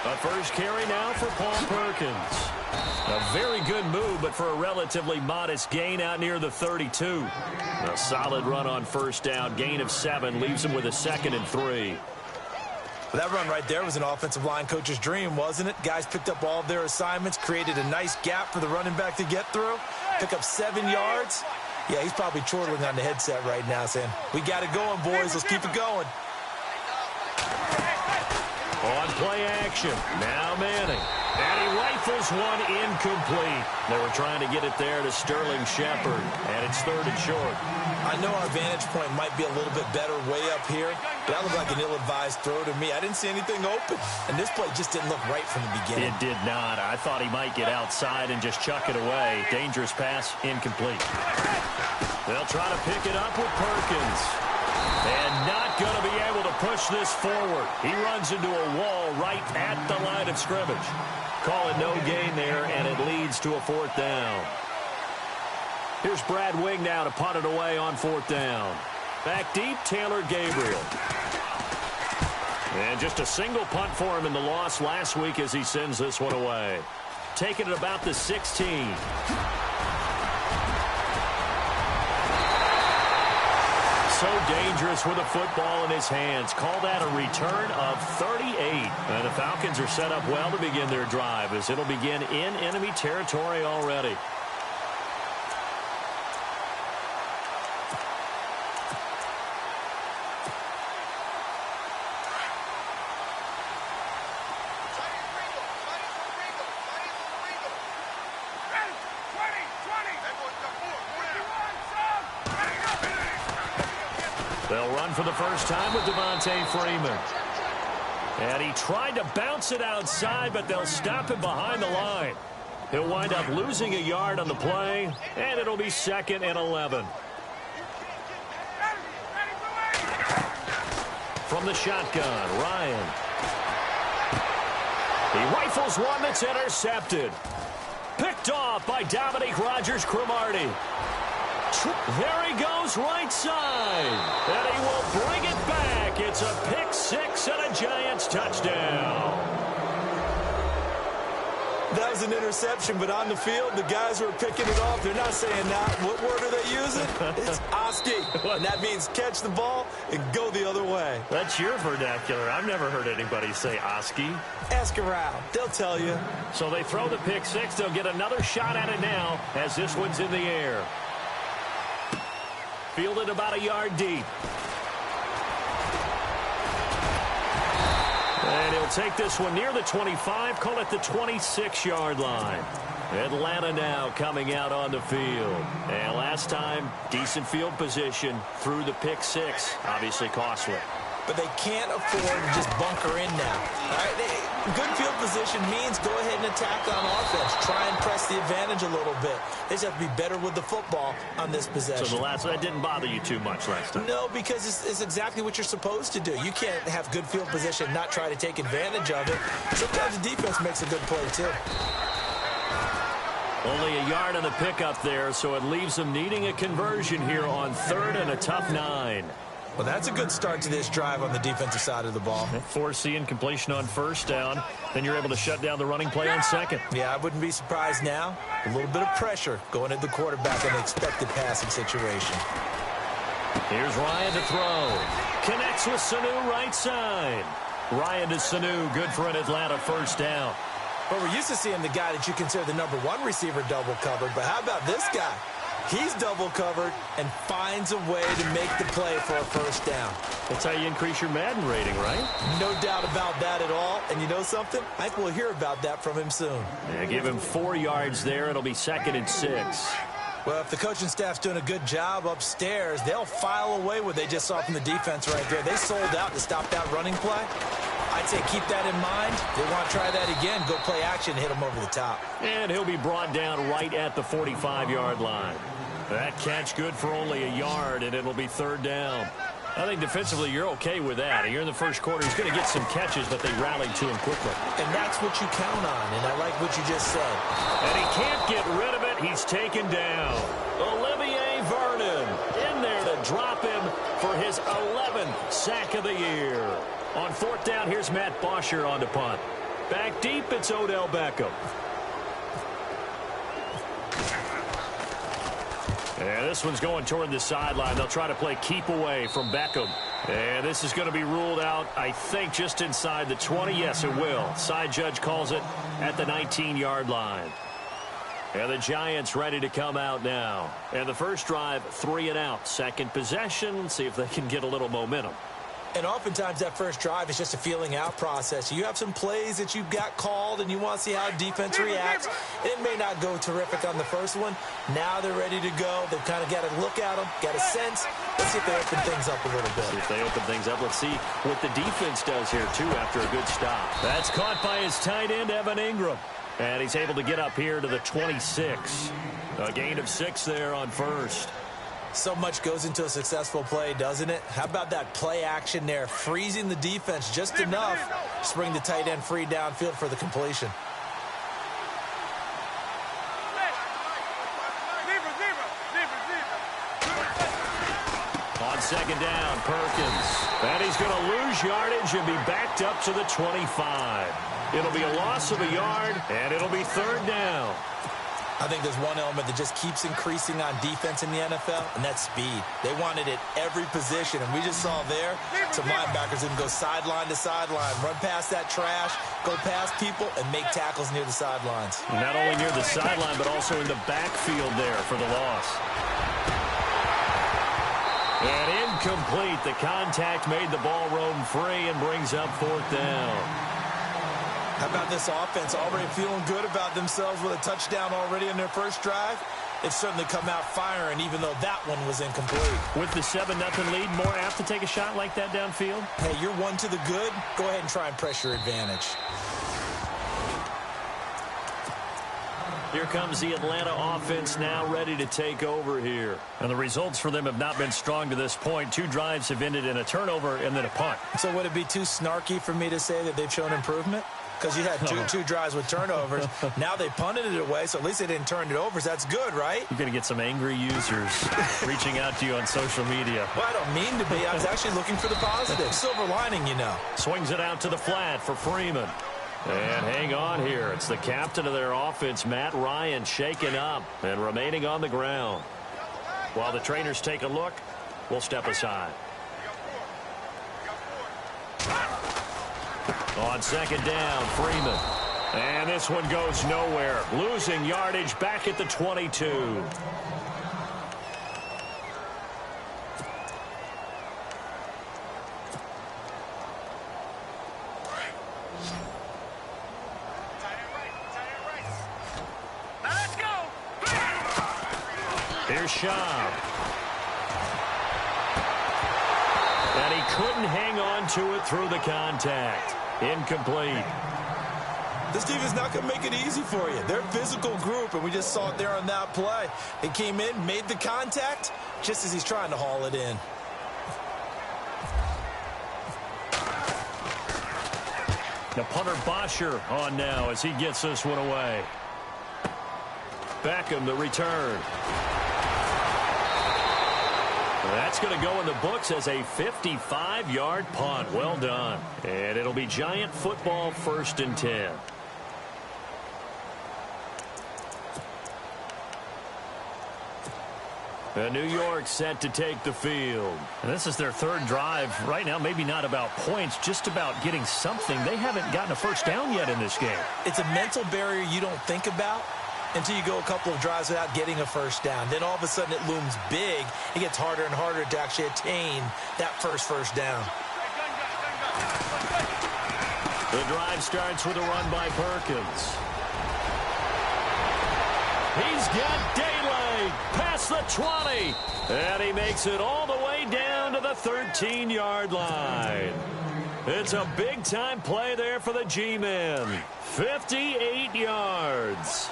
A first carry now for Paul Perkins. A very good move, but for a relatively modest gain out near the 32. A solid run on first down. Gain of 7 leaves him with a 2nd and 3. That run right there was an offensive line coach's dream, wasn't it? Guys picked up all of their assignments, created a nice gap for the running back to get through, pick up 7 yards. Yeah, he's probably chortling on the headset right now saying, we got it going, boys. Let's keep it going. On play action, now Manning. And he rifles one incomplete. They were trying to get it there to Sterling Shepard, and it's 3rd and short. I know our vantage point might be a little bit better way up here, but that looked like an ill-advised throw to me. I didn't see anything open, and this play just didn't look right from the beginning. It did not. I thought he might get outside and just chuck it away. Dangerous pass, incomplete. They'll try to pick it up with Perkins. And not going to be able to push this forward. He runs into a wall right at the line of scrimmage. Call it no gain there, and it leads to a 4th down. Here's Brad Wing now to punt it away on 4th down. Back deep, Taylor Gabriel. And just a single punt for him in the loss last week as he sends this one away. Taking it about the 16. So dangerous with a football in his hands. Call that a return of 38. And the Falcons are set up well to begin their drive as it'll begin in enemy territory already. They'll run for the first time with Devontae Freeman. And he tried to bounce it outside, but they'll stop him behind the line. He'll wind up losing a yard on the play, and it'll be 2nd and 11. From the shotgun, Ryan. He rifles one that's intercepted. Picked off by Dominique Rodgers-Cromartie. There he goes right side. And he will bring it back. It's a pick 6 and a Giants touchdown. That was an interception, but on the field, the guys who are picking it off, they're not saying that. What word are they using? It's Oski. And that means catch the ball and go the other way. That's your vernacular. I've never heard anybody say Oski. Ask around. They'll tell you. So they throw the pick 6. They'll get another shot at it now as this one's in the air. Fielded about a yard deep. And he'll take this one near the 25, call it the 26-yard line. Atlanta now coming out on the field. And last time, decent field position through the pick 6. Obviously costly. But they can't afford to just bunker in now. All right, good field position means go ahead and attack on offense. Try and press the advantage a little bit. They just have to be better with the football on this possession. So that didn't bother you too much last time? No, because it's exactly what you're supposed to do. You can't have good field position and not try to take advantage of it. Sometimes the defense makes a good play, too. Only a yard on the pickup there, so it leaves them needing a conversion here on 3rd and a tough 9. Well, that's a good start to this drive on the defensive side of the ball. Foreseeing completion on first down. Then you're able to shut down the running play on 2nd. Yeah, I wouldn't be surprised now. A little bit of pressure going at the quarterback in an expected passing situation. Here's Ryan to throw. Connects with Sanu right side. Ryan to Sanu, good for an Atlanta first down. But we're used to seeing the guy that you consider the #1 receiver double covered. But how about this guy? He's double covered and finds a way to make the play for a first down. That's how you increase your Madden rating, right? No doubt about that at all. And you know something? I think we'll hear about that from him soon. Yeah, give him 4 yards there. It'll be 2nd and 6. Well, if the coaching staff's doing a good job upstairs, they'll file away what they just saw from the defense right there. They sold out to stop that running play. I'd say keep that in mind. They want to try that again. Go play action, hit him over the top. And he'll be brought down right at the 45-yard line. That catch good for only a yard, and it'll be 3rd down. I think defensively you're okay with that. Here in the first quarter, he's going to get some catches, but they rallied to him quickly. And that's what you count on, and I like what you just said. And he can't get rid of it. He's taken down. Olivier Vernon in there to drop him for his 11th sack of the year. On 4th down, here's Matt Bosher on the punt. Back deep, it's Odell Beckham. And this one's going toward the sideline. They'll try to play keep away from Beckham. And this is going to be ruled out, I think, just inside the 20. Yes, it will. Side judge calls it at the 19-yard line. And the Giants ready to come out now. And the first drive, 3 and out. Second possession, see if they can get a little momentum. And oftentimes that first drive is just a feeling out process. You have some plays that you've got called and you want to see how defense reacts. It may not go terrific on the first one. Now they're ready to go. They've kind of got to look at them, got a sense. Let's see if they open things up a little bit. See if they open things up. Let's see what the defense does here, too, after a good stop. That's caught by his tight end, Evan Ingram. And he's able to get up here to the 26. A gain of 6 there on first. So much goes into a successful play, doesn't it? How about that play action there, freezing the defense just enough to bring the tight end free downfield for the completion. On second down, Perkins. And he's going to lose yardage and be backed up to the 25. It'll be a loss of a yard, and it'll be third down. I think there's one element that just keeps increasing on defense in the NFL, and that's speed. They want it at every position, and we just saw there some linebackers who can go sideline to sideline, run past that trash, go past people, and make tackles near the sidelines. Not only near the sideline, but also in the backfield there for the loss. And incomplete. The contact made the ball roam free and brings up fourth down. How about this offense already feeling good about themselves with a touchdown already in their first drive? They've certainly come out firing, even though that one was incomplete. With the 7-0 lead, more apt to take a shot like that downfield? Hey, you're one to the good. Go ahead and try and press your advantage. Here comes the Atlanta offense now ready to take over here. And the results for them have not been strong to this point. 2 drives have ended in a turnover and then a punt. So would it be too snarky for me to say that they've shown improvement? Because you had two drives with turnovers. Now they punted it away, so at least they didn't turn it over. So that's good, right? You're going to get some angry users reaching out to you on social media. Well, I don't mean to be. I was actually looking for the positive. Silver lining, you know. Swings it out to the flat for Freeman. And hang on here. It's the captain of their offense, Matt Ryan, shaken up and remaining on the ground. While the trainers take a look, we'll step aside. On second down, Freeman. And this one goes nowhere. Losing yardage back at the 22. Here's Schaub. And he couldn't hang on to it through the contact. Incomplete. This team is not going to make it easy for you. They're a physical group, and we just saw it there on that play. They came in, made the contact, just as he's trying to haul it in. The punter Bosher on now as he gets this one away. Beckham, the return. That's going to go in the books as a 55-yard punt. Well done. And it'll be Giant football, 1st and 10. And New York set to take the field. And this is their 3rd drive. Right now, maybe not about points, just about getting something. They haven't gotten a first down yet in this game. It's a mental barrier you don't think about until you go a couple of drives without getting a first down. Then all of a sudden it looms big. It gets harder and harder to actually attain that first down. The drive starts with a run by Perkins. He's got daylight past the 20. And he makes it all the way down to the 13-yard line. It's a big-time play there for the G-men. 58 yards.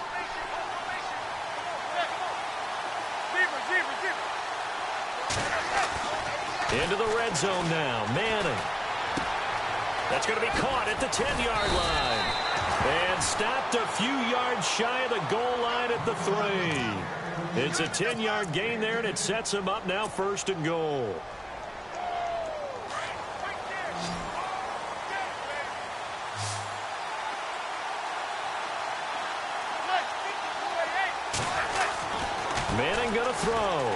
Into the red zone now. Manning. That's going to be caught at the 10-yard line. And stopped a few yards shy of the goal line at the 3. It's a 10-yard gain there, and it sets him up now 1st and goal. Manning going to throw.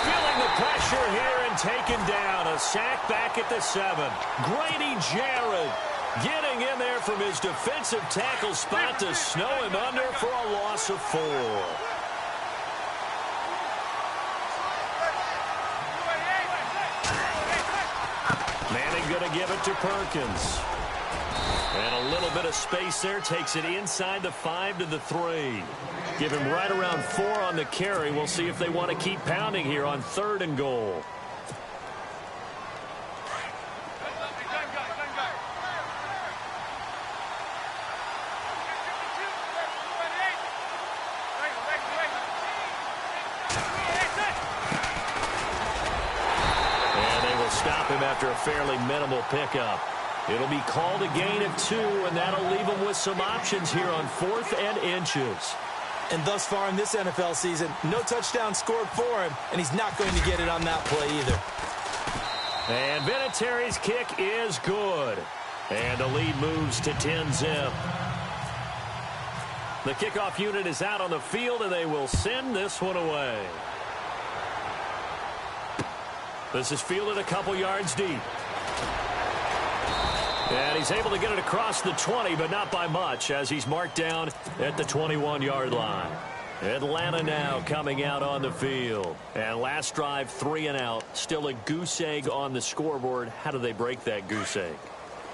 Feeling the pressure here and taken down. A sack back at the 7. Grady Jarrett getting in there from his defensive tackle spot to snow him under for a loss of 4. Manning going to give it to Perkins. And a little bit of space there. Takes it inside the 5 to the 3. Give him right around 4 on the carry. We'll see if they want to keep pounding here on 3rd and goal. And they will stop him after a fairly minimal pickup. It'll be called a gain of 2, and that'll leave him with some options here on 4th and inches. And thus far in this NFL season, no touchdown scored for him, and he's not going to get it on that play either. And Vinatieri's kick is good. And the lead moves to 10-zip. The kickoff unit is out on the field, and they will send this one away. This is fielded a couple yards deep. And he's able to get it across the 20, but not by much, as he's marked down at the 21-yard line. Atlanta now coming out on the field. And last drive, 3 and out. Still a goose egg on the scoreboard. How do they break that goose egg?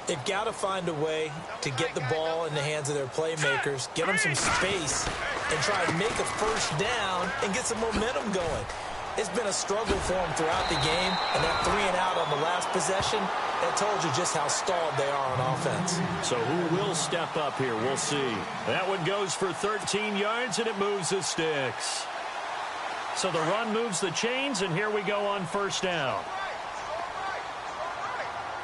They've got to find a way to get the ball in the hands of their playmakers, get them some space, and try to make a first down and get some momentum going. It's been a struggle for them throughout the game, and that 3 and out on the last possession, that told you just how stalled they are on offense. So who will step up here? We'll see. That one goes for 13 yards, and it moves the sticks. So the run moves the chains, and here we go on first down.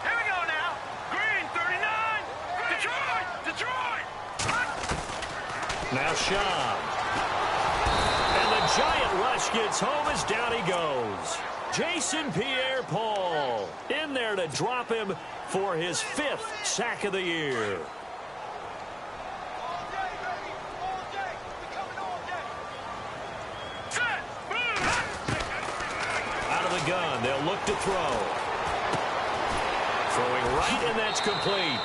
Here we go now. Green, 39. Detroit. Now Schaub. And the giant rush gets home as down he goes. Jason Pierre-Paul in there to drop him for his 5th sack of the year. Out of the gun, they'll look to throw. Throwing right, and that's complete.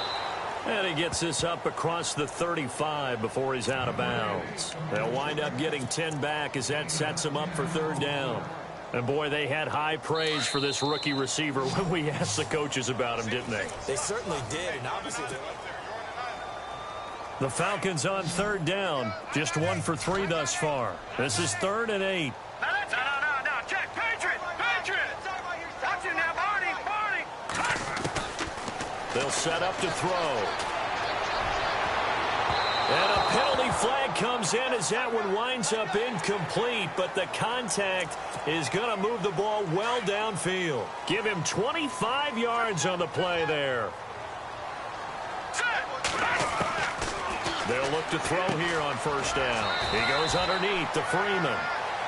And he gets this up across the 35 before he's out of bounds. They'll wind up getting 10 back as that sets him up for 3rd down. And, boy, they had high praise for this rookie receiver when we asked the coaches about him, didn't they? They certainly did, and obviously they... The Falcons on 3rd down. Just 1 for 3 thus far. This is 3rd and 8. No. Check. Patriot. Watch it now, Barney. They'll set up to throw. And a penalty flag comes in as that one winds up incomplete, but the contact is going to move the ball well downfield. Give him 25 yards on the play there. They'll look to throw here on first down. He goes underneath to Freeman.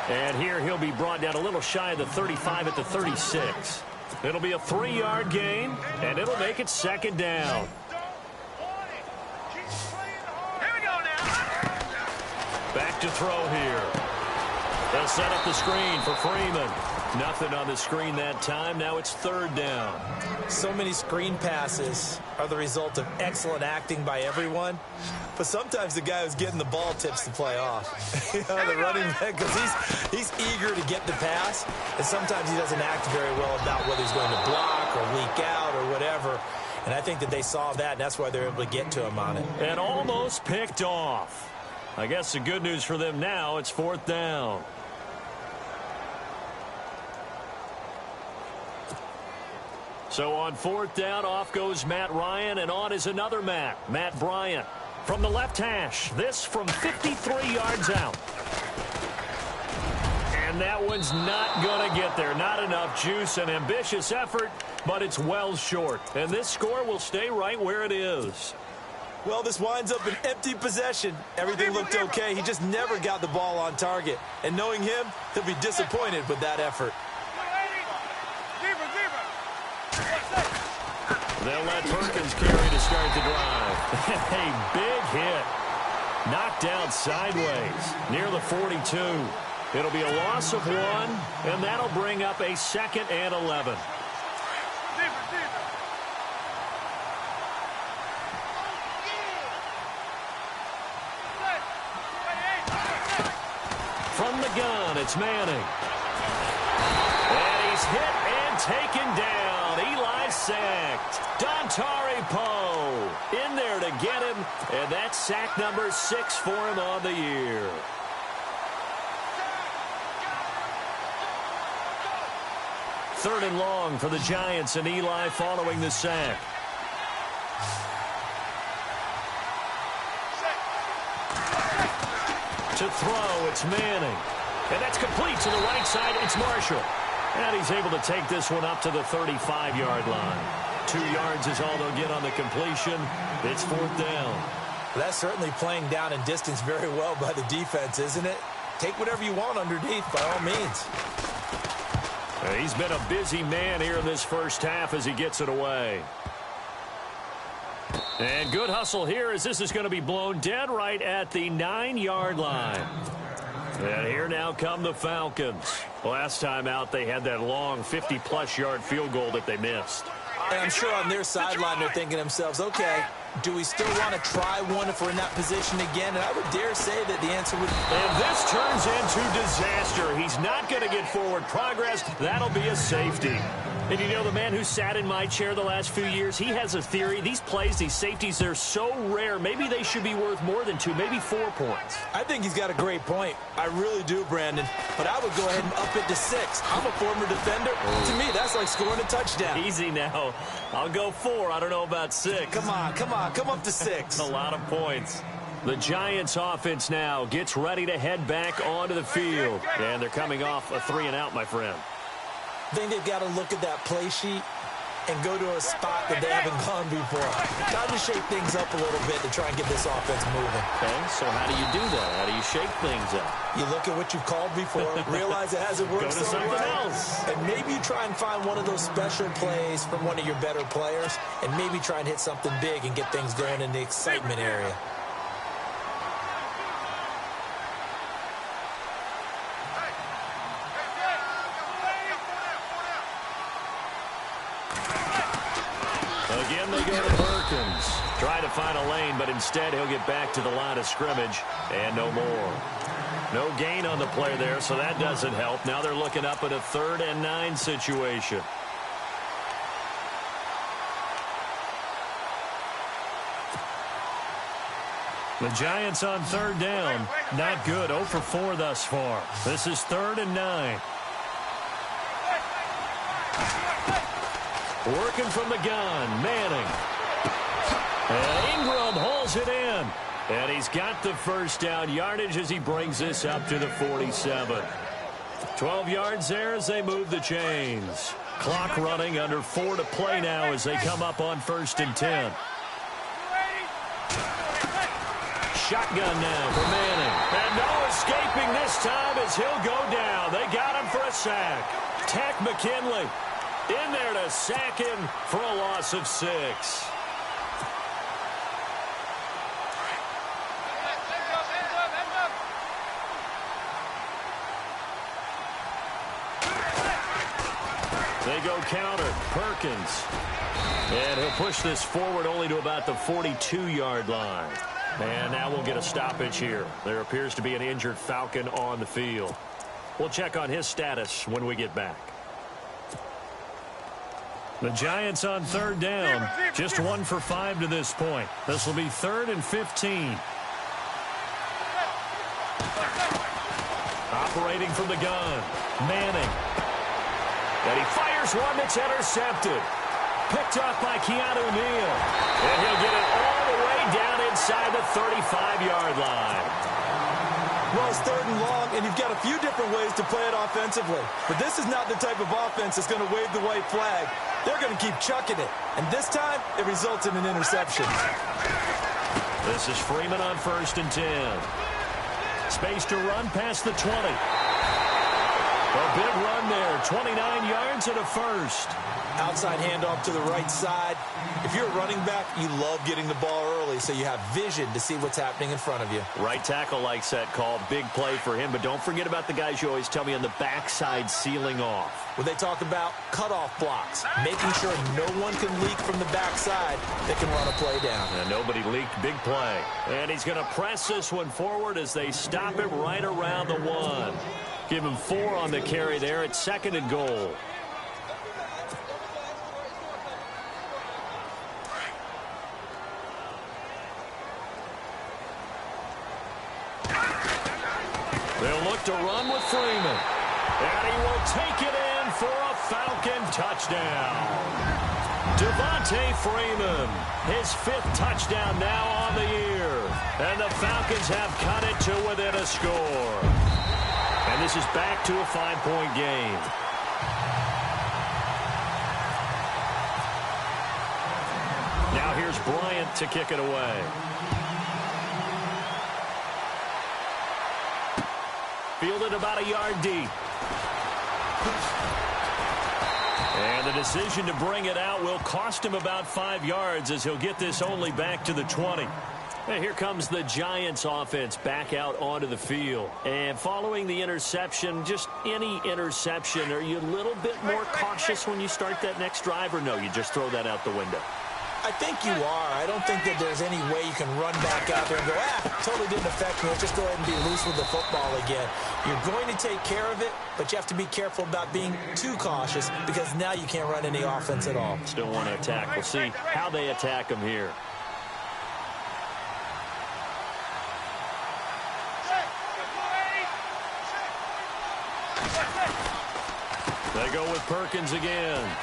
And here he'll be brought down a little shy of the 35 at the 36. It'll be a 3-yard gain, and it'll make it 2nd down. Back to throw here. They'll set up the screen for Freeman. Nothing on the screen that time. Now it's 3rd down. So many screen passes are the result of excellent acting by everyone. But sometimes the guy who's getting the ball tips the play off. The running back, because he's eager to get the pass. And sometimes he doesn't act very well about whether he's going to block or leak out or whatever. And I think that they saw that, and that's why they're able to get to him on it. And almost picked off. I guess the good news for them now, it's 4th down. So on 4th down, off goes Matt Ryan, and on is another Matt Bryant. From the left hash, this from 53 yards out. And that one's not going to get there. Not enough juice, an ambitious effort, but it's well short. And this score will stay right where it is. Well, this winds up an empty possession. Everything looked okay. He just never got the ball on target. And knowing him, he'll be disappointed with that effort. They'll let Perkins carry to start the drive. A big hit. Knocked down sideways near the 42. It'll be a loss of 1, and that'll bring up a 2nd and 11. From the gun, it's Manning. And he's hit and taken down. Eli sacked. Dontari Poe in there to get him, and that's sack number 6 for him on the year. Third and long for the Giants, and Eli following the sack. To throw, it's Manning. And that's complete to the right side. It's Marshall. And he's able to take this one up to the 35-yard line. 2 yards is all they'll get on the completion. It's 4th down. That's certainly playing down in distance very well by the defense, isn't it? Take whatever you want underneath, by all means. He's been a busy man here in this first half as he gets it away. And good hustle here as this is going to be blown dead right at the 9-yard line. And here now come the Falcons. Last time out, they had that long 50-plus yard field goal that they missed. And I'm sure on their sideline they're thinking to themselves, okay, do we still want to try one if we're in that position again? And I would dare say that the answer would... And this turns into disaster. He's not going to get forward progress. That'll be a safety. And you know, the man who sat in my chair the last few years, he has a theory. These plays, these safeties, they're so rare. Maybe they should be worth more than 2, maybe 4 points. I think he's got a great point. I really do, Brandon. But I would go ahead and up it to 6. I'm a former defender. To me, that's like scoring a touchdown. Easy now. I'll go 4. I don't know about 6. Come on. Come up to 6. A lot of points. The Giants offense now gets ready to head back onto the field. And they're coming off a 3-and-out, my friend. I think they've got to look at that play sheet and go to a spot that they haven't gone before. Time to shake things up a little bit to try and get this offense moving. Okay, so how do you do that? How do you shake things up? You look at what you've called before, realize it hasn't worked so well, else. and maybe you try and find one of those special plays from one of your better players, and maybe try and hit something big and get things going in the excitement area. Again, they go to Perkins. Try to find a lane, but instead he'll get back to the line of scrimmage, and no more. No gain on the play there, so that doesn't help. Now they're looking up at a 3rd and 9 situation. The Giants on 3rd down. Not good. 0 for 4 thus far. This is 3rd and 9. Working from the gun, Manning. And Ingram hauls it in. And he's got the first down yardage as he brings this up to the 47. 12 yards there as they move the chains. Clock running, under 4 to play now as they come up on 1st and 10. Shotgun now for Manning. And no escaping this time as he'll go down. They got him for a sack. Tack McKinley in there to sack him for a loss of 6. They go counter. Perkins. And he'll push this forward only to about the 42-yard line. And now we'll get a stoppage here. There appears to be an injured Falcon on the field. We'll check on his status when we get back. The Giants on 3rd down. Just 1 for 5 to this point. This will be 3rd and 15. Operating from the gun. Manning. And he fires one that's intercepted. Picked off by Keanu Neal. And he'll get it all the way down inside the 35-yard line. Well, it's 3rd and long, and you've got a few different ways to play it offensively. But this is not the type of offense that's going to wave the white flag. They're going to keep chucking it. And this time, it results in an interception. This is Freeman on 1st and 10. Space to run past the 20. A big run there, 29 yards and a first. Outside handoff to the right side. If you're a running back, you love getting the ball early so you have vision to see what's happening in front of you. Right tackle likes that call. Big play for him, but don't forget about the guys you always tell me on the backside sealing off. When they talk about cutoff blocks, making sure no one can leak from the backside that can run a play down. And nobody leaked. Big play. And he's going to press this one forward as they stop him right around the 1. Give him 4 on the carry there at 2nd and goal. They'll look to run with Freeman. And he will take it in for a Falcon touchdown. Devontae Freeman, his 5th touchdown now on the year. And the Falcons have cut it to within a score. And this is back to a 5-point game. Now here's Bryant to kick it away. Fielded about a yard deep. And the decision to bring it out will cost him about 5 yards as he'll get this only back to the 20. And here comes the Giants offense back out onto the field. And following the interception, just any interception, are you a little bit more cautious when you start that next drive, or no, you just throw that out the window? I think you are. I don't think that there's any way you can run back out there and go, totally didn't affect me. Let's just go ahead and be loose with the football again. You're going to take care of it, but you have to be careful about being too cautious because now you can't run any offense at all. Still want to attack. We'll see how they attack him here. They go with Perkins again.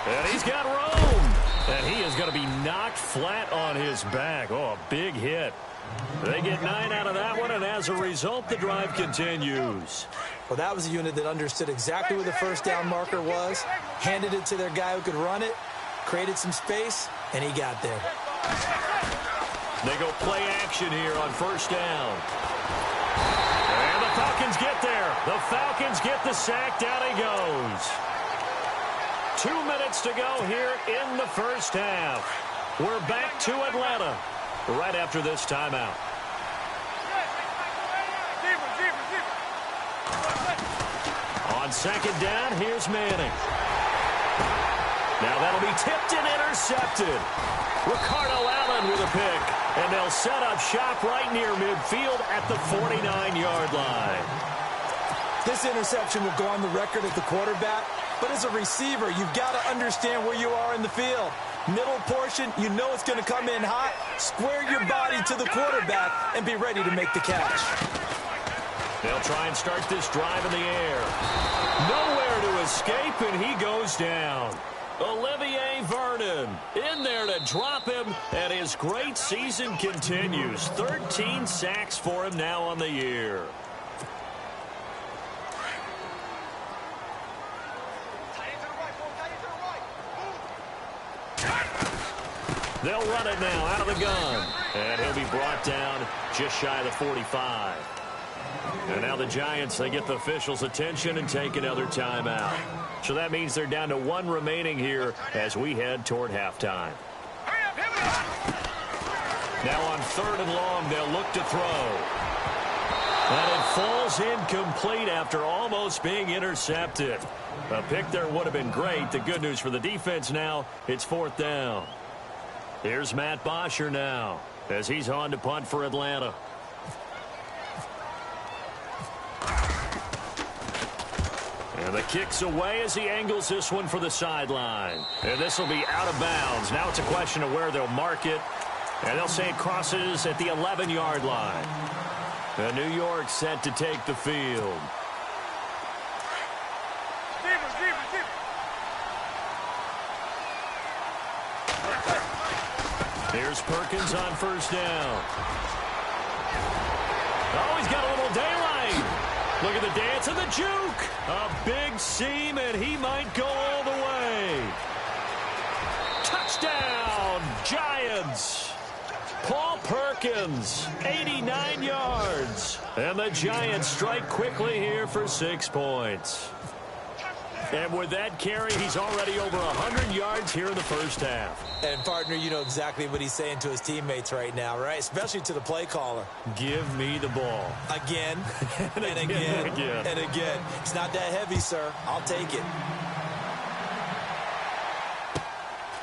And he's got room. And he is going to be knocked flat on his back. Oh, a big hit. They get 9 out of that one, and as a result, the drive continues. Well, that was a unit that understood exactly where the first down marker was, handed it to their guy who could run it, created some space, and he got there. They go play action here on first down. And the Falcons get there. The Falcons get the sack. Down he goes. 2 minutes to go here in the first half. We're back to Atlanta right after this timeout. On second down, here's Manning. Now that'll be tipped and intercepted. Ricardo Allen with a pick. And they'll set up shop right near midfield at the 49-yard line. This interception will go on the record at the quarterback. But as a receiver, you've got to understand where you are in the field. Middle portion, you know it's going to come in hot. Square your body to the quarterback and be ready to make the catch. They'll try and start this drive in the air. Nowhere to escape, and he goes down. Olivier Vernon in there to drop him, and his great season continues. 13 sacks for him now on the year. They'll run it now out of the gun. And he'll be brought down just shy of the 45. And now the Giants, they get the officials' attention and take another timeout. So that means they're down to 1 remaining here as we head toward halftime. Now on 3rd and long, they'll look to throw. And it falls incomplete after almost being intercepted. A pick there would have been great. The good news for the defense now, it's 4th down. Here's Matt Bosher now as he's on to punt for Atlanta. And the kick's away as he angles this one for the sideline. And this will be out of bounds. Now it's a question of where they'll mark it. And they'll say it crosses at the 11-yard line. And New York set to take the field. Here's Perkins on first down. Oh, he's got a little daylight. Look at the dance and the juke. A big seam, and he might go all the way. Touchdown, Giants. Paul Perkins, 89 yards. And the Giants strike quickly here for 6 points. And with that carry, he's already over 100 yards here in the first half. And, partner, you know exactly what he's saying to his teammates right now, right? Especially to the play caller. Give me the ball. Again, and again, and again. It's not that heavy, sir. I'll take it.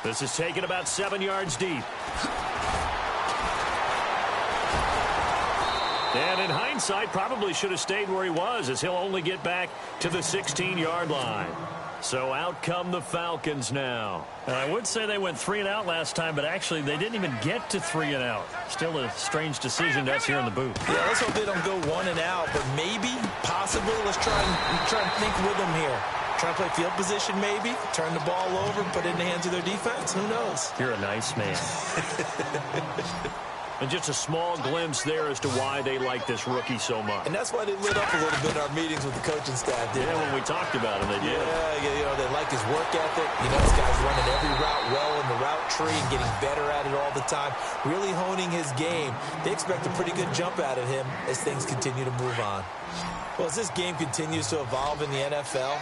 This is taken about 7 yards deep. And in hindsight, probably should have stayed where he was, as he'll only get back to the 16-yard line. So out come the Falcons now. I would say they went 3 and out last time, but actually they didn't even get to 3 and out. Still a strange decision to us here in the booth. Yeah, let's hope they don't go 1 and out, but maybe, possibly, let's try and think with them here. Try to play field position maybe, turn the ball over, put it in the hands of their defense. Who knows? You're a nice man. And just a small glimpse there as to why they like this rookie so much. And that's why they lit up a little bit in our meetings with the coaching staff. Yeah, when we talked about him, they did. Yeah, you know, they like his work ethic. You know, this guy's running every route well in the route tree and getting better at it all the time, really honing his game. They expect a pretty good jump out of him as things continue to move on. Well, as this game continues to evolve in the NFL,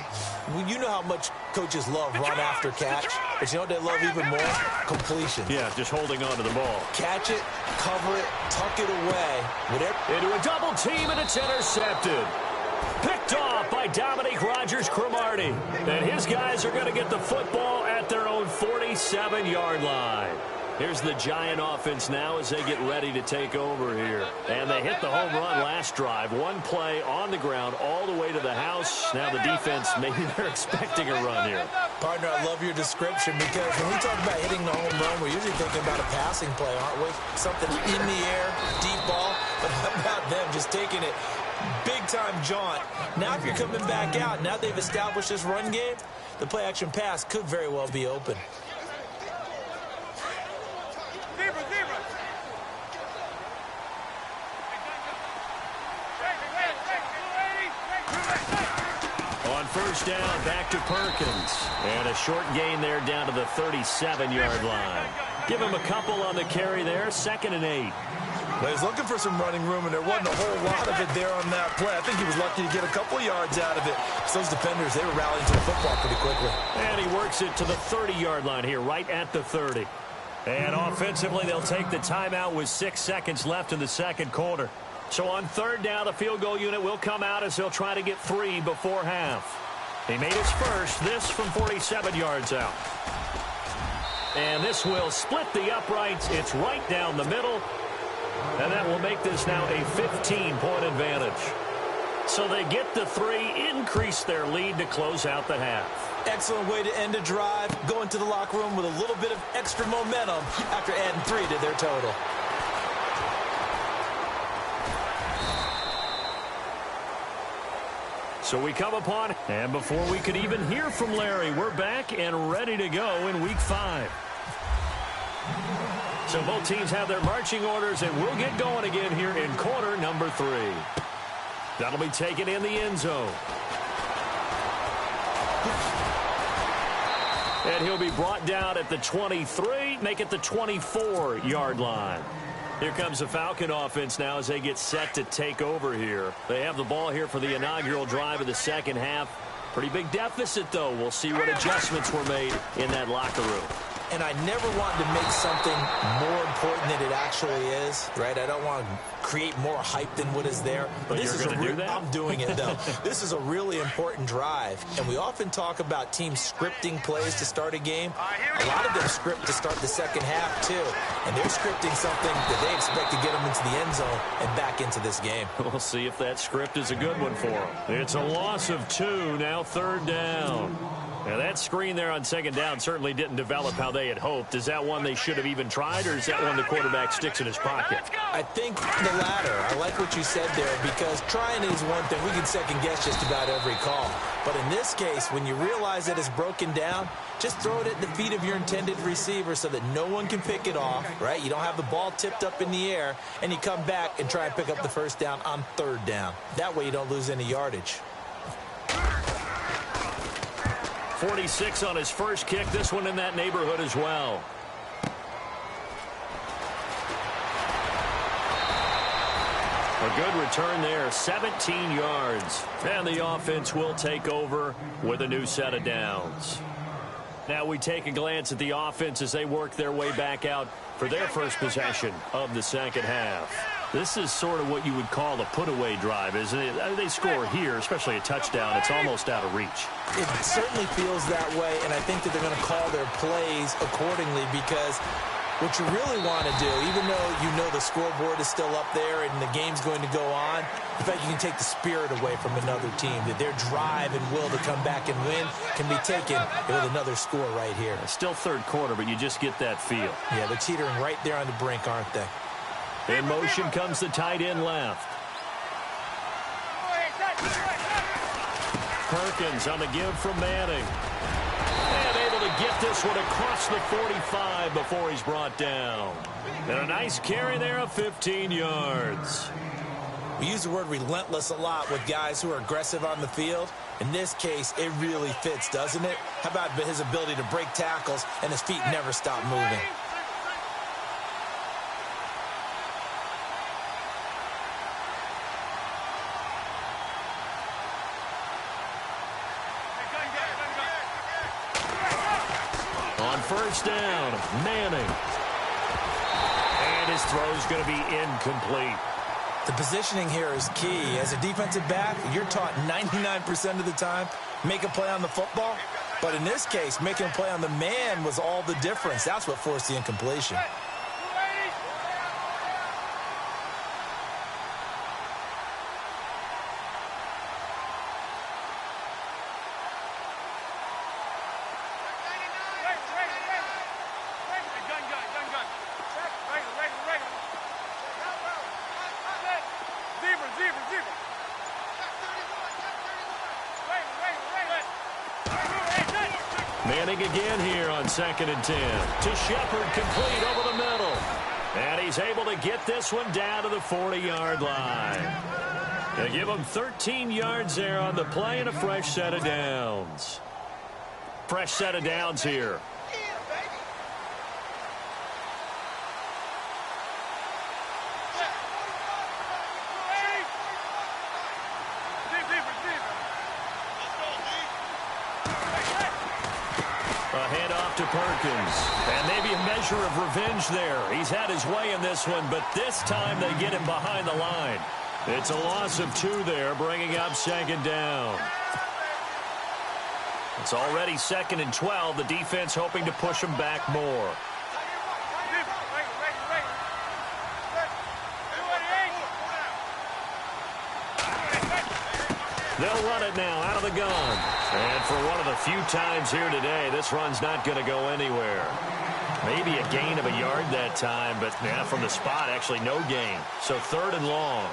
you know how much coaches love run after catch, but you know what they love even more? Completion. Yeah, just holding on to the ball. Catch it, cover it, tuck it away. Whatever. Into a double team, and it's intercepted. Picked off by Dominique Rodgers-Cromartie. And his guys are going to get the football at their own 47-yard line. Here's the Giant offense now as they get ready to take over here. And they hit the home run last drive. One play on the ground all the way to the house. Now the defense, maybe they're expecting a run here. Partner, I love your description because when we talk about hitting the home run, we're usually thinking about a passing play, aren't we? Something in the air, deep ball. But how about them just taking it big-time jaunt? Now if you're coming back out, now they've established this run game, the play-action pass could very well be open. First down, back to Perkins. And a short gain there down to the 37-yard line. Give him a couple on the carry there, 2nd and 8. Well, he's looking for some running room, and there wasn't a whole lot of it there on that play. I think he was lucky to get a couple of yards out of it. So those defenders, they were rallying to the football pretty quickly. And he works it to the 30-yard line here, right at the 30. And offensively, they'll take the timeout with 6 seconds left in the second quarter. So on 3rd down, the field goal unit will come out as they'll try to get 3 before half. He made his first, this from 47 yards out. And this will split the uprights. It's right down the middle. And that will make this now a 15-point advantage. So they get the 3, increase their lead to close out the half. Excellent way to end a drive. Go into the locker room with a little bit of extra momentum after adding 3 to their total. So we come upon, and before we could even hear from Larry, we're back and ready to go in Week 5. So both teams have their marching orders, and we'll get going again here in quarter number 3. That'll be taken in the end zone. And he'll be brought down at the 23, make it the 24-yard line. Here comes the Falcon offense now as they get set to take over here. They have the ball here for the inaugural drive of the second half. Pretty big deficit, though. We'll see what adjustments were made in that locker room. And I never want to make something more important than it actually is, right? I don't want to create more hype than what is there. But this you're is going to do that? I'm doing it, though. This is a really important drive. And we often talk about teams scripting plays to start a game. A lot of them script to start the second half, too. And they're scripting something that they expect to get them into the end zone and back into this game. We'll see if that script is a good one for them. It's a loss of 2, now 3rd down. Now, that screen there on 2nd down certainly didn't develop how they had hoped. Is that one they should have even tried, or is that one the quarterback sticks in his pocket? I think the latter. I like what you said there, because trying is one thing. We can second-guess just about every call. But in this case, when you realize that it's broken down, just throw it at the feet of your intended receiver so that no one can pick it off, right? You don't have the ball tipped up in the air, and you come back and try and pick up the first down on 3rd down. That way you don't lose any yardage. 46 on his first kick. This one in that neighborhood as well. A good return there, 17 yards. And the offense will take over with a new set of downs. Now we take a glance at the offense as they work their way back out for their first possession of the second half. This is sort of what you would call a put-away drive, isn't it? They score here, especially a touchdown. It's almost out of reach. It certainly feels that way, and I think that they're going to call their plays accordingly because what you really want to do, even though you know the scoreboard is still up there and the game's going to go on, the fact you can take the spirit away from another team, that their drive and will to come back and win can be taken with another score right here. It's still third quarter, but you just get that feel. Yeah, they're teetering right there on the brink, aren't they? In motion comes the tight end left. Perkins on the give from Manning. And able to get this one across the 45 before he's brought down. And a nice carry there of 15 yards. We use the word relentless a lot with guys who are aggressive on the field. In this case, it really fits, doesn't it? How about his ability to break tackles and his feet never stop moving? On first down, Manning. And his throw's going to be incomplete. The positioning here is key. As a defensive back, you're taught 99% of the time, make a play on the football. But in this case, making a play on the man was all the difference. That's what forced the incompletion. Manning again here on 2nd and 10. To Shepard, complete over the middle. And he's able to get this one down to the 40-yard line. They give him 13 yards there on the play and a fresh set of downs. Fresh set of downs here. To Perkins. And maybe a measure of revenge there. He's had his way in this one, but this time they get him behind the line. It's a loss of 2 there, bringing up 2nd down. It's already 2nd and 12. The defense hoping to push him back more. They'll run it now out of the gun. And for one of the few times here today, this run's not going to go anywhere. Maybe a gain of a yard that time, but yeah, from the spot, actually no gain. So 3rd and long.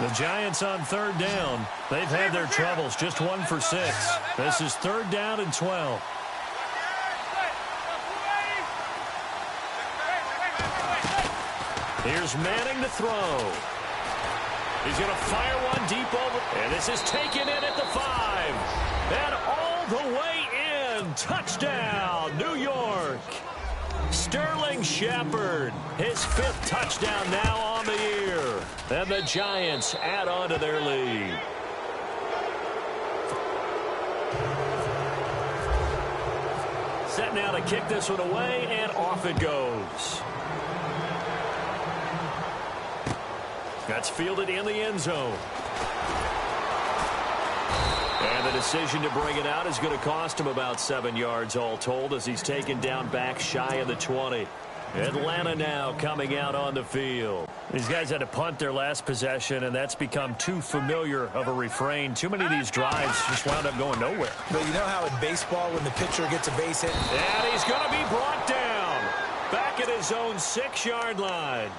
The Giants on 3rd down. They've had their troubles, just 1 for 6. This is 3rd down and 12. Here's Manning to throw. He's going to fire one deep over. And this is taken in at the 5. And all the way in. Touchdown, New York. Sterling Shepard. His 5th touchdown now on the year. And the Giants add on to their lead. Set now to kick this one away, and off it goes. That's fielded in the end zone. And the decision to bring it out is going to cost him about 7 yards all told as he's taken down back shy of the 20. Atlanta now coming out on the field. These guys had to punt their last possession, and that's become too familiar of a refrain. Too many of these drives just wound up going nowhere. But you know how in baseball when the pitcher gets a base hit? And he's going to be brought down back at his own 6-yard line.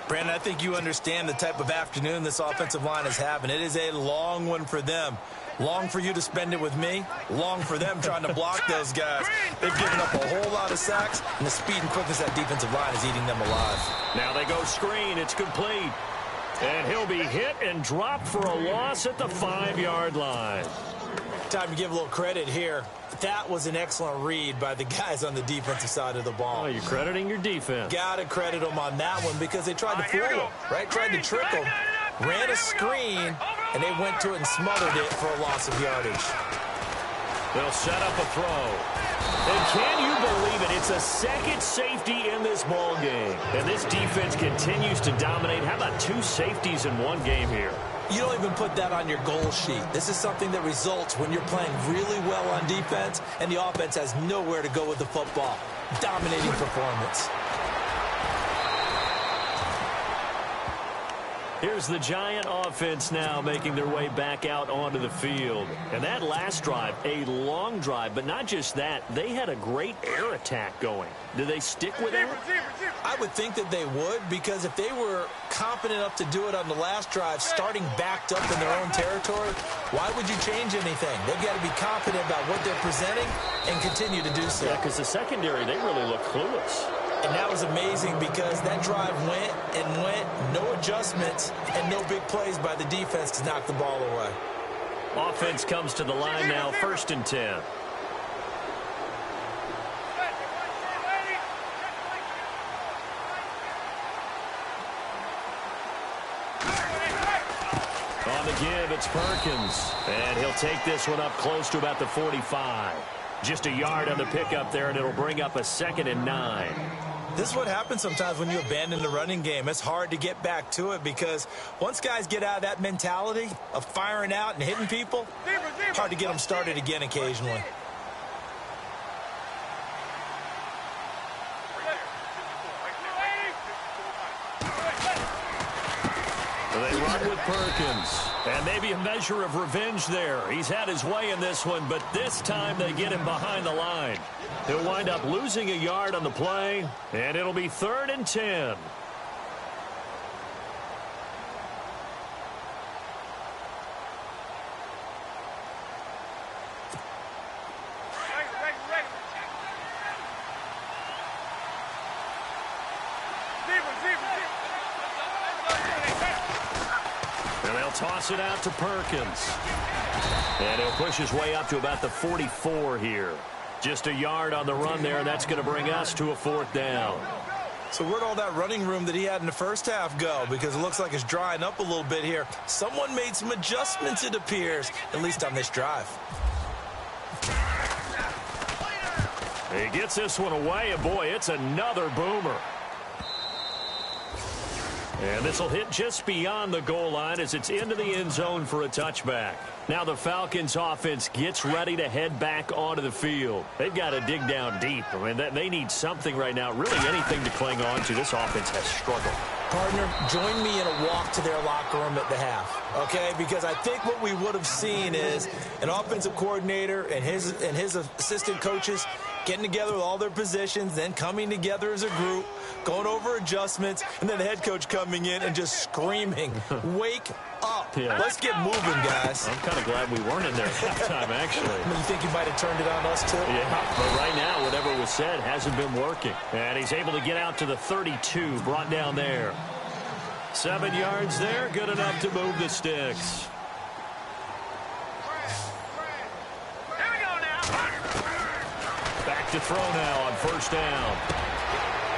Brandon, I think you understand the type of afternoon this offensive line is having. It is a long one for them. Long for you to spend it with me. Long for them trying to block those guys. They've given up a whole lot of sacks, and the speed and quickness of that defensive line is eating them alive. Now they go screen. It's complete. And he'll be hit and dropped for a loss at the 5-yard line. Time to give a little credit here. That was an excellent read by the guys on the defensive side of the ball. Oh, you're crediting your defense. Got to credit them on that one because they tried to fool him, right? Tried to trick him, ran a screen, and they went to it and smothered it for a loss of yardage. They'll set up a throw. And can you believe it? It's a second safety in this ball game. And this defense continues to dominate. How about 2 safeties in one game here? You don't even put that on your goal sheet. This is something that results when you're playing really well on defense and the offense has nowhere to go with the football. Dominating performance. Here's the Giant offense now making their way back out onto the field. And that last drive, a long drive, but not just that. They had a great air attack going. Do they stick with that? I would think that they would, because if they were confident enough to do it on the last drive, starting backed up in their own territory, why would you change anything? They've got to be confident about what they're presenting and continue to do so. Yeah, because the secondary, they really look clueless. And that was amazing because that drive went and went, no adjustments, and no big plays by the defense to knock the ball away. Offense comes to the line now, 1st and 10. On the give, it's Perkins. And he'll take this one up close to about the 45. Just a yard on the pickup there, and it'll bring up a 2nd and 9. This is what happens sometimes when you abandon the running game. It's hard to get back to it because once guys get out of that mentality of firing out and hitting people, hard to get them started again occasionally. They run with Perkins. And maybe a measure of revenge there. He's had his way in this one, but this time they get him behind the line. He'll wind up losing a yard on the play, and it'll be 3rd and 10. And they'll toss it out to Perkins. And he'll push his way up to about the 44 here. Just a yard on the run there, and that's going to bring us to a 4th down. So where'd all that running room that he had in the first half go? Because it looks like it's drying up a little bit here. Someone made some adjustments, it appears, at least on this drive. He gets this one away, and boy, it's another boomer. And this will hit just beyond the goal line as it's into the end zone for a touchback. Now the Falcons offense gets ready to head back onto the field. They've got to dig down deep. I mean, they need something right now, really anything to cling on to. This offense has struggled. Partner, join me in a walk to their locker room at the half, okay? Because I think what we would have seen is an offensive coordinator and his assistant coaches getting together with all their positions, then coming together as a group, going over adjustments, and then the head coach coming in and just screaming, wake up. Yeah. Let's get moving, guys. I'm kind of glad we weren't in there at halftime, actually. I mean, you think you might have turned it on us, too? Yeah, but right now, whatever was said hasn't been working. And he's able to get out to the 32, brought down there. 7 yards there, good enough to move the sticks. Back to throw now on 1st down.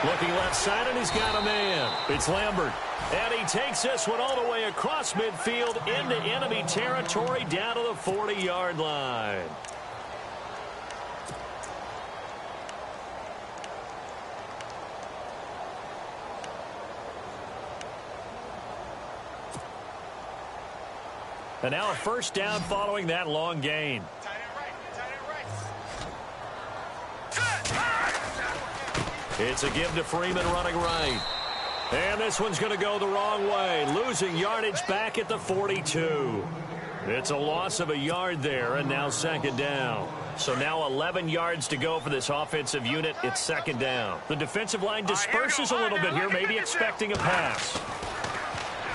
Looking left side, and he's got a man. It's Lambert. And he takes this one all the way across midfield into enemy territory down to the 40-yard line. And now a 1st down following that long gain. It's a give to Freeman running right. And this one's going to go the wrong way, losing yardage back at the 42. It's a loss of a yard there, and now 2nd down. So now 11 yards to go for this offensive unit. It's 2nd down. The defensive line disperses a little bit here, maybe expecting a pass.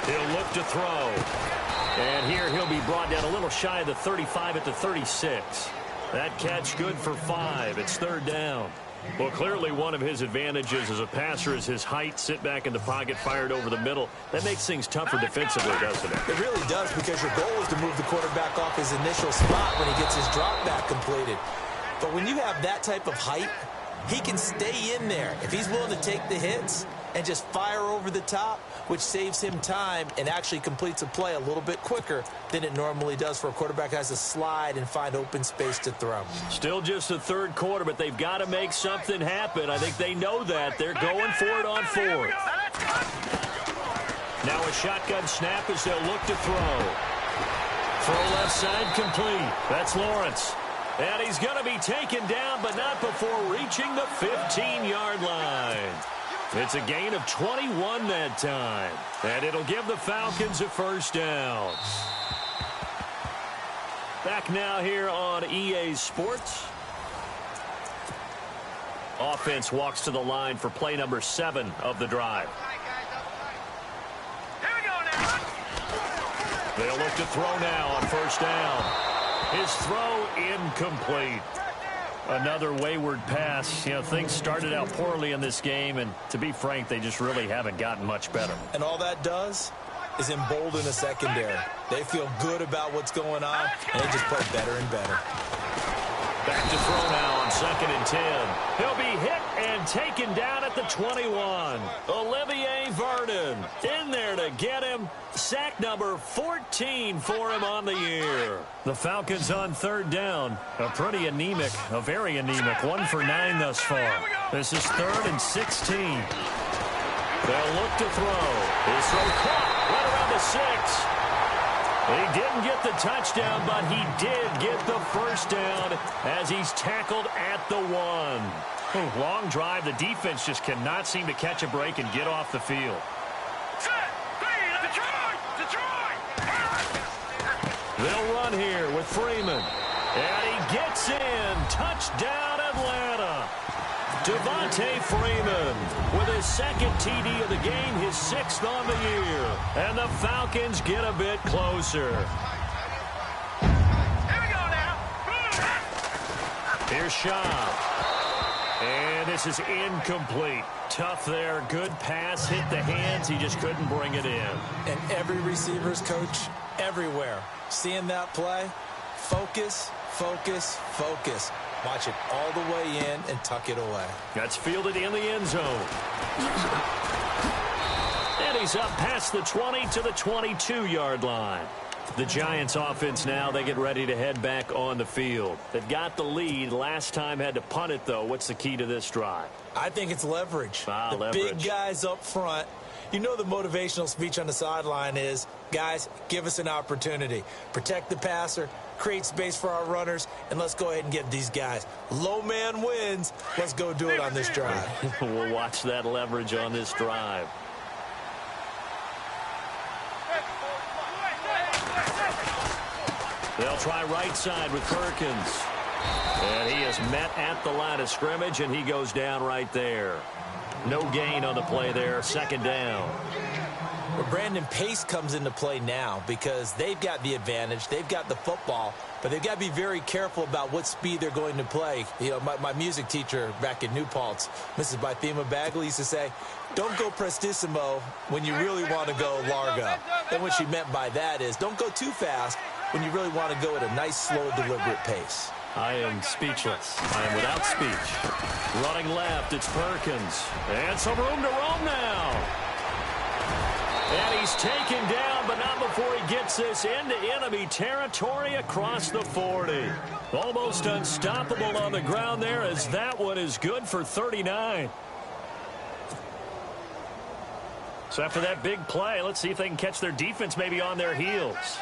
He'll look to throw. And here he'll be brought down a little shy of the 35 at the 36. That catch good for 5. It's 3rd down. Well, clearly one of his advantages as a passer is his height. Sit back in the pocket, fired over the middle. That makes things tougher defensively, doesn't it? It really does, because your goal is to move the quarterback off his initial spot when he gets his drop back completed. But when you have that type of height, he can stay in there if he's willing to take the hits and just fire over the top, which saves him time and actually completes a play a little bit quicker than it normally does for a quarterback who has to slide and find open space to throw. Still just the third quarter, but they've got to make something happen. I think they know that. They're going for it on fourth. Now a shotgun snap as they'll look to throw. Throw left side complete. That's Lawrence. And he's going to be taken down, but not before reaching the 15-yard line. It's a gain of 21 that time. And it'll give the Falcons a first down. Back now here on EA Sports. Offense walks to the line for play number 7 of the drive. Here we go now. They'll look to throw now on first down. His throw incomplete. Another wayward pass. You know, things started out poorly in this game, and to be frank, they just really haven't gotten much better. And all that does is embolden a secondary. They feel good about what's going on, and they just play better and better. Back to throw now on 2nd and 10. He'll be hit and taken down at the 21. Olivier Vernon in there to get him. Sack number 14 for him on the year. The Falcons on 3rd down. A pretty anemic, a very anemic. 1 for 9 thus far. This is 3rd and 16. They'll look to throw. His throw caught right around the 6. He didn't get the touchdown, but he did get the first down as he's tackled at the 1. Long drive. The defense just cannot seem to catch a break and get off the field. They'll run here with Freeman. And he gets in. Touchdown, Atlanta. Devontae Freeman with his 2nd TD of the game, his 6th on the year. And the Falcons get a bit closer. Here we go now. Here's Shaw. And this is incomplete. Tough there. Good pass. Hit the hands. He just couldn't bring it in. And every receiver's coach everywhere. Seeing that play, focus, focus, focus. Watch it all the way in and tuck it away. That's fielded in the end zone. And he's up past the 20 to the 22-yard line. The Giants offense now, they get ready to head back on the field. They've got the lead. Last time had to punt it, though. What's the key to this drive? I think it's leverage. The leverage. Big guys up front. You know the motivational speech on the sideline is, guys, give us an opportunity. Protect the passer, create space for our runners, and let's go ahead and get these guys. Low man wins. Let's go do it on this drive. We'll watch that leverage on this drive. They'll try right side with Perkins. And he is met at the line of scrimmage, and he goes down right there. No gain on the play there. 2nd down. Well, Brandon, pace comes into play now because they've got the advantage. They've got the football, but they've got to be very careful about what speed they're going to play. You know, my music teacher back in New Paltz, Mrs. Bythema Bagley, used to say, don't go prestissimo when you really want to go largo. And what she meant by that is don't go too fast when you really want to go at a nice, slow, deliberate pace. I am speechless. I am without speech. Running left, it's Perkins. And some room to roam now. And he's taken down, but not before he gets this into enemy territory across the 40. Almost unstoppable on the ground there, as that one is good for 39. So after that big play, let's see if they can catch their defense maybe on their heels.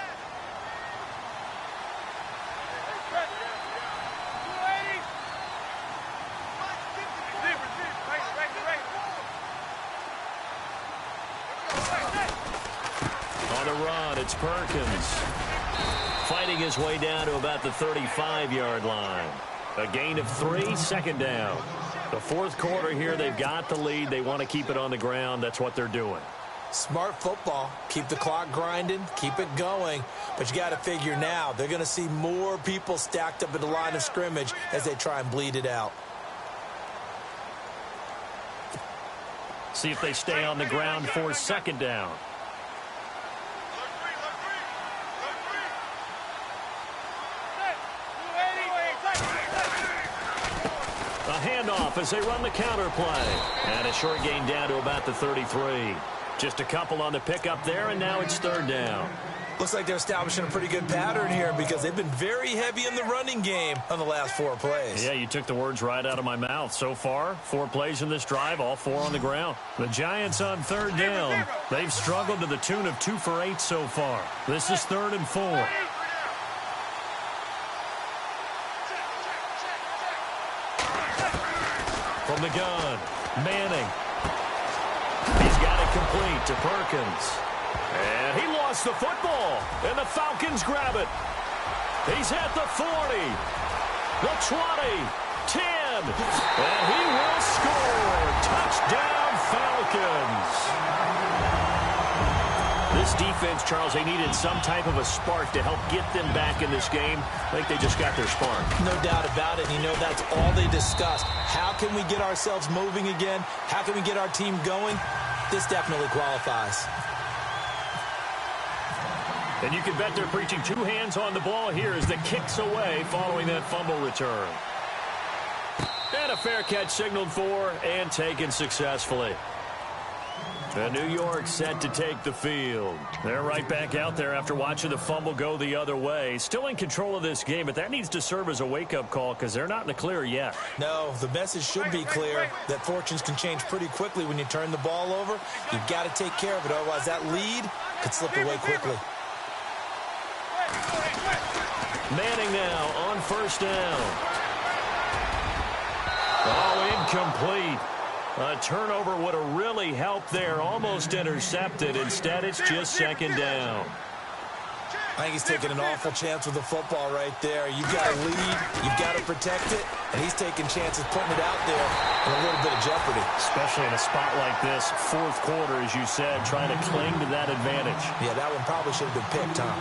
On the run, it's Perkins. Fighting his way down to about the 35-yard line. A gain of 3, 2nd down. The 4th quarter here, they've got the lead. They want to keep it on the ground. That's what they're doing. Smart football. Keep the clock grinding. Keep it going. But you got to figure now, they're going to see more people stacked up at the line of scrimmage as they try and bleed it out. See if they stay on the ground for second down. A handoff as they run the counter play. And a short gain down to about the 33. Just a couple on the pickup there, and now it's third down. Looks like they're establishing a pretty good pattern here because they've been very heavy in the running game on the last 4 plays. Yeah, you took the words right out of my mouth. So far, 4 plays in this drive, all 4 on the ground. The Giants on third down. They've struggled to the tune of 2 for 8 so far. This is 3rd and 4. From the gun, Manning. He's got it complete to Perkins. And he lost the football, and the Falcons grab it. He's at the 40, the 20, 10, and he will score. Touchdown, Falcons. This defense, Charles, they needed some type of a spark to help get them back in this game. I think they just got their spark. No doubt about it. You know, that's all they discussed. How can we get ourselves moving again? How can we get our team going? This definitely qualifies. And you can bet they're preaching 2 hands on the ball here as the kick's away following that fumble return. And a fair catch signaled for and taken successfully. And New York set to take the field. They're right back out there after watching the fumble go the other way. Still in control of this game, but that needs to serve as a wake-up call because they're not in the clear yet. No, the message should be clear that fortunes can change pretty quickly when you turn the ball over. You've got to take care of it, otherwise that lead could slip away quickly. Manning now on first down. Oh, incomplete. A turnover would have really helped there. Almost intercepted. Instead, it's just second down. I think he's taking an awful chance with the football right there. You've got to lead. You've got to protect it. And he's taking chances putting it out there in a little bit of jeopardy. Especially in a spot like this, 4th quarter, as you said, trying to cling to that advantage. Yeah, that one probably should have been picked, Tom.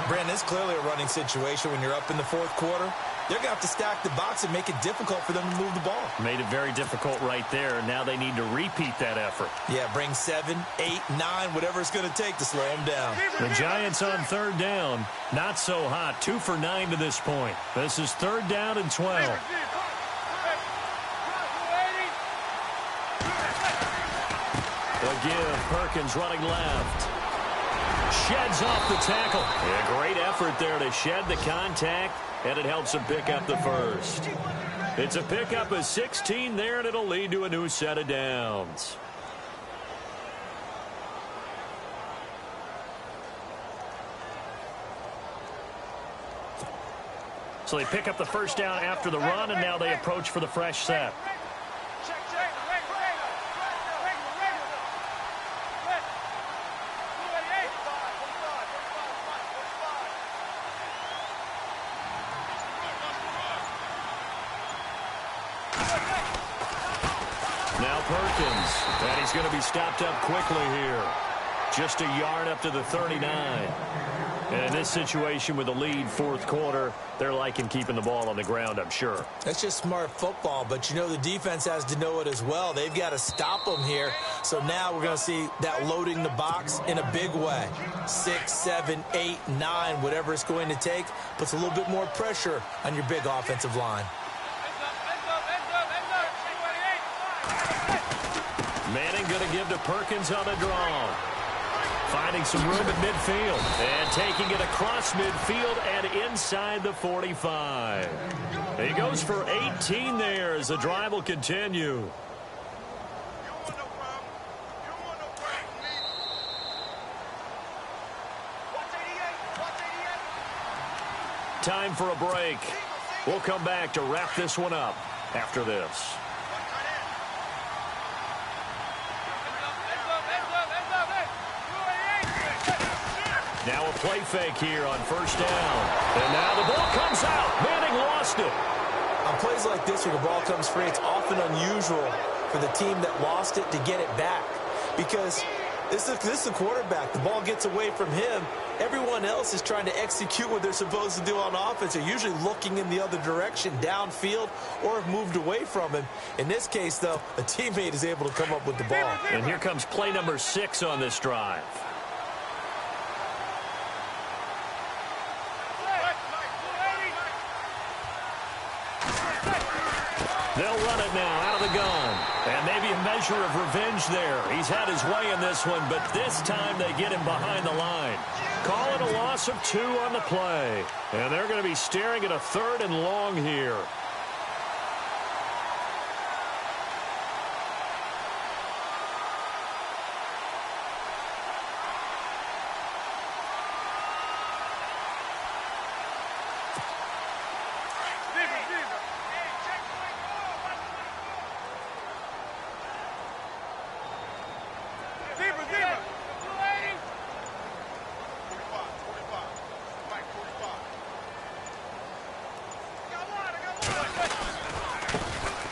Brandon, it's clearly a running situation when you're up in the 4th quarter. They're going to have to stack the box and make it difficult for them to move the ball. Made it very difficult right there. Now they need to repeat that effort. Yeah, bring 7, 8, 9, whatever it's going to take to slow them down. The Giants on third down. Not so hot. 2 for 9 to this point. This is 3rd down and 12. Again, Perkins running left. Sheds off the tackle. Yeah, great effort there to shed the contact, and it helps him pick up the first. It's a pickup of 16 there, and it'll lead to a new set of downs. So they pick up the first down after the run, and now they approach for the fresh set. Now Perkins, and he's going to be stopped up quickly here. Just a yard up to the 39. And in this situation with the lead 4th quarter, they're liking keeping the ball on the ground, I'm sure. That's just smart football, but you know the defense has to know it as well. They've got to stop them here. So now we're going to see that loading the box in a big way. 6, 7, 8, 9, whatever it's going to take, puts a little bit more pressure on your big offensive line. Manning going to give to Perkins on a draw. Finding some room at midfield. And taking it across midfield and inside the 45. He goes for 18 there as the drive will continue. Time for a break. We'll come back to wrap this one up after this. Now a play fake here on first down. And now the ball comes out. Manning lost it. On plays like this where the ball comes free, it's often unusual for the team that lost it to get it back. Because This is the quarterback. The ball gets away from him. Everyone else is trying to execute what they're supposed to do on offense. They're usually looking in the other direction, downfield, or have moved away from him. In this case, though, a teammate is able to come up with the ball. And here comes play number 6 on this drive. They'll run it now out of the gun. And maybe a measure of revenge there. He's had his way in this one, but this time they get him behind the line. Call it a loss of 2 on the play. And they're going to be staring at a 3rd and long here.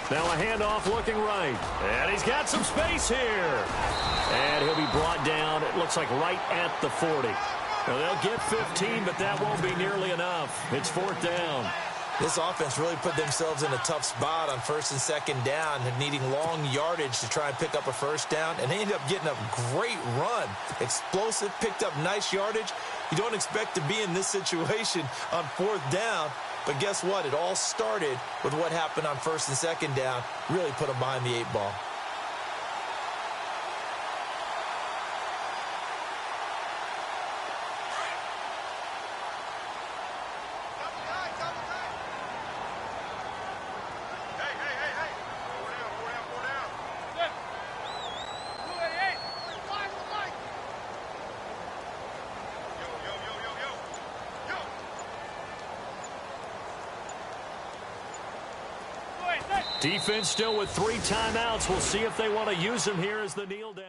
Now a handoff looking right. And he's got some space here. And he'll be brought down, it looks like right at the 40. Now they'll get 15, but that won't be nearly enough. It's 4th down. This offense really put themselves in a tough spot on 1st and 2nd down, needing long yardage to try and pick up a 1st down, and they ended up getting a great run. Explosive, picked up nice yardage. You don't expect to be in this situation on 4th down, but guess what? It all started with what happened on 1st and 2nd down. Really put them behind the 8 ball. Defense still with 3 timeouts. We'll see if they want to use them here as the kneel down.